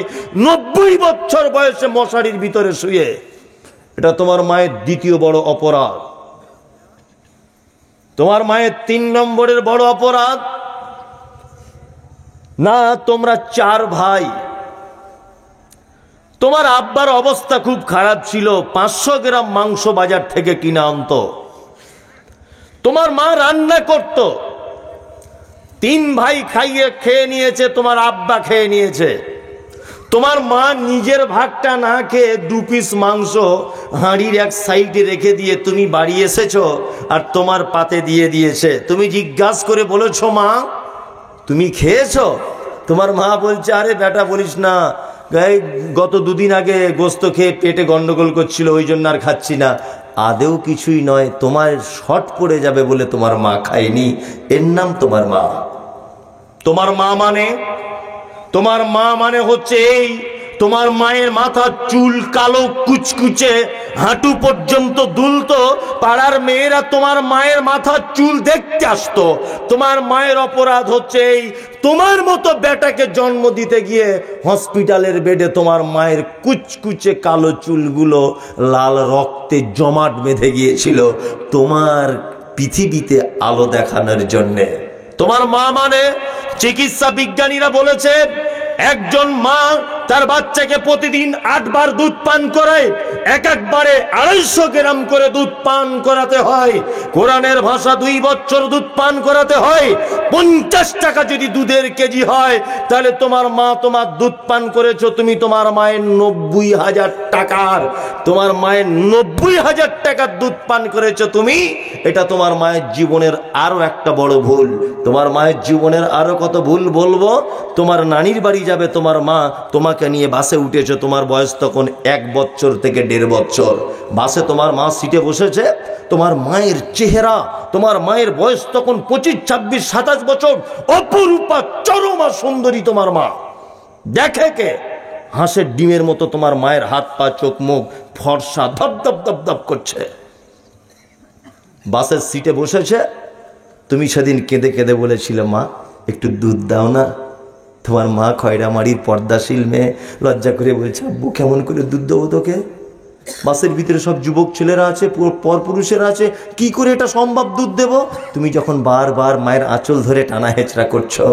90 বছর বয়সে মশারির ভিতরে শুয়ে। এটা তোমার মায়ের দ্বিতীয় বড় অপরাধ। তোমার মায়ের 3 নম্বরের বড় অপরাধ না, তোমরা 4 ভাই। তোমার আব্বার অবস্থা খুব খারাপ ছিল, 500 গ্রাম মাংস বাজার থেকে কিনে আনত। তোমার মা রান্না করত, 3 ভাই খেয়ে নিয়েছে, তোমার আব্বা খেয়ে নিয়েছে। তোমার মা নিজের ভাগটা না খেয়ে 2 পিস মাংস হাঁড়ির এক সাইডে রেখে দিয়ে তুমি বাড়ি এসেছো আর তোমার পাতে দিয়ে দিয়েছে। তুমি জিজ্ঞাসা করে বলেছো, মা তুমি খেয়েছো? তোমার মা বলছে, আরে বেটা বলিস না, গত 2 দিন আগে গোস্ত খেয়ে পেটে গন্ডগোল করছিল, ওই জন্য আর খাচ্ছি না। আদেও কিছুই নয়, তোমার শর্ট পড়ে যাবে বলে তোমার মা খায়নি, এর নাম তোমার মা। তোমার মা মানে হচ্ছে এই, তোমার মায়ের মাথার চুল কালো কুচকুচে হাঁটু পর্যন্ত দুলতো, পাড়ার মেয়েরা তোমার মায়ের মাথার চুল দেখতে আসতো। তোমার মায়ের অপরাধ হচ্ছে এই, তোমার মতো বেটাকে জন্ম দিতে গিয়ে হসপিটালের বেডে তোমার মায়ের কুচকুচে কালো চুলগুলো লাল রক্তে জমাট বেঁধে গিয়েছিল তোমার পৃথিবীতে আলো দেখানোর জন্যে। তোমার মা মানে, চিকিৎসা বিজ্ঞানীরা বলেছে, একজন মা তার বাচ্চাকে প্রতিদিন 8 বার দুধ পান করায়, একবারে 250 গ্রাম করে দুধ পান করাতে হয়। কোরআনের ভাষা 2 বছর দুধ পান করাতে হয়। 50 টাকা যদি দুধের কেজি হয়, তাহলে তোমার মা তোমার দুধ পান করেছো তুমি তোমার মায়ের 90,000 টাকার, তোমার মায়ের 90,000 টাকার দুধ পান করেছো তুমি। এটা তোমার মায়ের জীবনের আরো একটা বড় ভুল। তোমার মায়ের জীবনের আরো কত ভুল বলবো। তোমার নানির বাড়ি যাবে তোমার মা, তোমাকে নিয়ে বাসে উঠেছে, তোমার বয়স তখন 1 বছর থেকে 1.5 বছর। বাসে তোমার মা সিটে বসেছে, তোমার মায়ের চেহারা, তোমার মায়ের বয়স তখন 25, 26, 27 বছর, অপরূপা চরমা সুন্দরী তোমার মা। দেখে কে? হাঁসের ডিমের মতো তোমার মায়ের হাত পা চোখ মুখ ফর্সা, ধপ ধপ ধপ ধপ করছে। বাসের সিটে বসেছে, তুমি সেদিন কেঁদে কেঁদে বলেছিলে, মা একটু দুধ দাও না। তোমার মা খয়রামারির পর্দাশীল মেয়ে লজ্জা করে বলছে, আব্বু কেমন করে দুধ দেবো তোকে? বাসের ভিতরে সব যুবক ছেলেরা আছে, পরপুরুষেরা আছে, কি করে এটা সম্ভব দুধ দেব? তুমি যখন বারবার মায়ের আঁচল ধরে টানা হেঁচড়া করছো,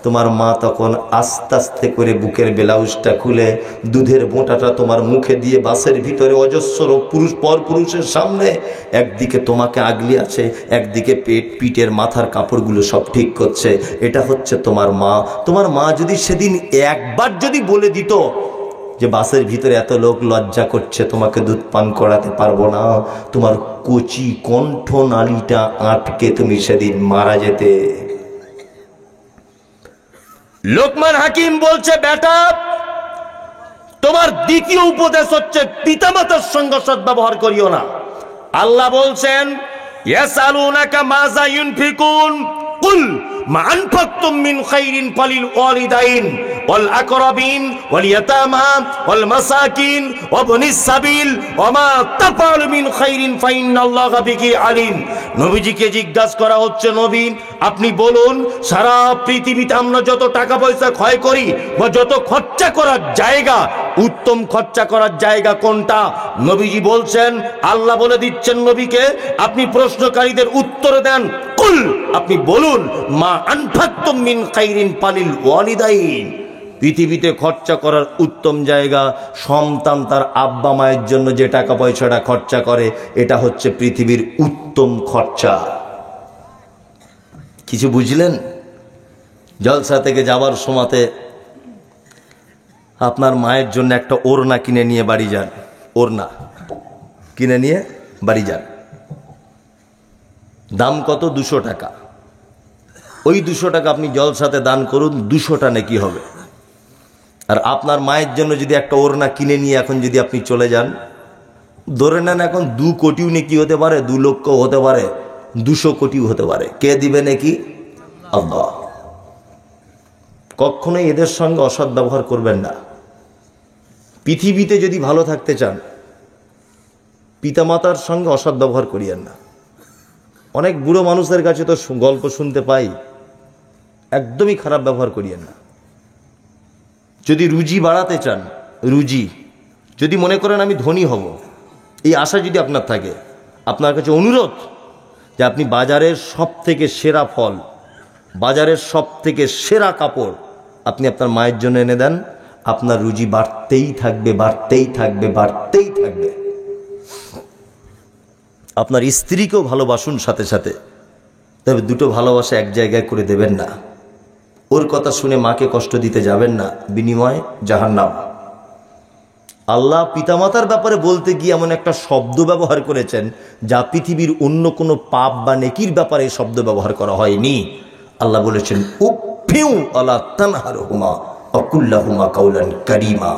তোমার মা তখন আস্তে আস্তে করে বুকের ব্লাউজটা খুলে দুধের বোঁটাটা তোমার মুখে দিয়ে বাসের ভিতরে অজস্র পরপুরুষের সামনে একদিকে তোমাকে আগলি আছে, একদিকে পিঠের মাথার কাপড়গুলো সব ঠিক করছে। এটা হচ্ছে তোমার মা। তোমার মা যদি সেদিন একবার যদি বলে দিত যে বাসের ভিতরে এত লোক লজ্জা করছে, তোমাকে দুধ পান করাতে পারবো না, তোমার কচি কণ্ঠ নালীটা আটকে তুমি সেদিন মারা যেতে। লোকমান হাকিম বলছে, বেটা তোমার দ্বিতীয় উপদেশ হচ্ছে পিতামাতার সঙ্গে সদ্ব্যবহার করিও না। আল্লাহ বলছেন, ইয়াসালুনাকা মাযা ইউনফিকুন কুল মা আনফাকতুম মিন খাইরিন ফালিল ওয়ালিদাইন ওয়াল আকরাবিন ওয়াল ইয়াতামা ওয়াল মাসাকিন ওয়া বনিস সাবিল ওয়া মা তাফআলু মিন খাইরিন ফাইন্নাল্লাহা বিহি আলিম। নবীজিকে জিজ্ঞাসা করা হচ্ছে, নবী আপনি বলুন, সারা পৃথিবীতে আমরা যত টাকা পয়সা ক্ষয় করি বা যত খরচা করার জায়গা, উত্তম খরচা করার জায়গা কোনটা? নবীজি বলছেন, আল্লাহ বলে দিচ্ছেন নবীকে, আপনি প্রশ্নকারীদের উত্তর দেন, কুল আপনি বলুন, মা আনফাকতুম মিন খাইরিন ফালিল ওয়ালিদাইন। পৃথিবীতে খরচা করার উত্তম জায়গা, সন্তান তার আব্বা মায়ের জন্য যে টাকা পয়সাটা খরচা করে, এটা হচ্ছে পৃথিবীর উত্তম খরচা। কিছু বুঝলেন? জলসা থেকে যাবার সময়তে আপনার মায়ের জন্য একটা ওড়না কিনে নিয়ে বাড়ি যান, ওড়না কিনে নিয়ে বাড়ি যান। দাম কত? 200 টাকা। ওই 200 টাকা আপনি জলসাতে দান করুন, 200টা নেকি হবে। আর আপনার মায়ের জন্য যদি একটা ওড়না কিনে নিয়ে এখন যদি আপনি চলে যান, ধরে নেন এখন 2 কোটিও নেকি হতে পারে, 2 লক্ষ হতে পারে, 200 কোটিও হতে পারে। কে দিবে নেকি? আল্লাহ। কখনোই এদের সঙ্গে অসৎ ব্যবহার করবেন না। পৃথিবীতে যদি ভালো থাকতে চান, পিতামাতার সঙ্গে অসৎ ব্যবহার করিয়েন না। অনেক বুড়ো মানুষের কাছে তো গল্প শুনতে পাই, একদমই খারাপ ব্যবহার করিয়েন না। যদি রুজি বাড়াতে চান, রুজি যদি মনে করেন আমি ধনী হব, এই আশা যদি আপনার থাকে, আপনার কাছে অনুরোধ যে আপনি বাজারের সব থেকে সেরা ফল, বাজারের সব থেকে সেরা কাপড় আপনি আপনার মায়ের জন্য এনে দেন, আপনার রুজি বাড়তেই থাকবে, বাড়তেই থাকবে, বাড়তেই থাকবে। আপনার স্ত্রীকেও ভালোবাসুন সাথে সাথে, তবে দুটো ভালোবাসা এক জায়গায় করে দেবেন না। ওর কথা শুনে মাকে কষ্ট দিতে যাবেন না, বিনিময়ে জাহান্নাম। আল্লাহ পিতামাতার ব্যাপারে বলতে গিয়ে এমন একটা শব্দ ব্যবহার করেছেন যা পৃথিবীর অন্য কোনো পাপ বা নেকির ব্যাপারে শব্দ ব্যবহার করা হয়নি। আল্লাহ বলেছেন উফিউ আলা তানহারহুমা ওয়া কুল লাহুমা কাওলান কারীমা।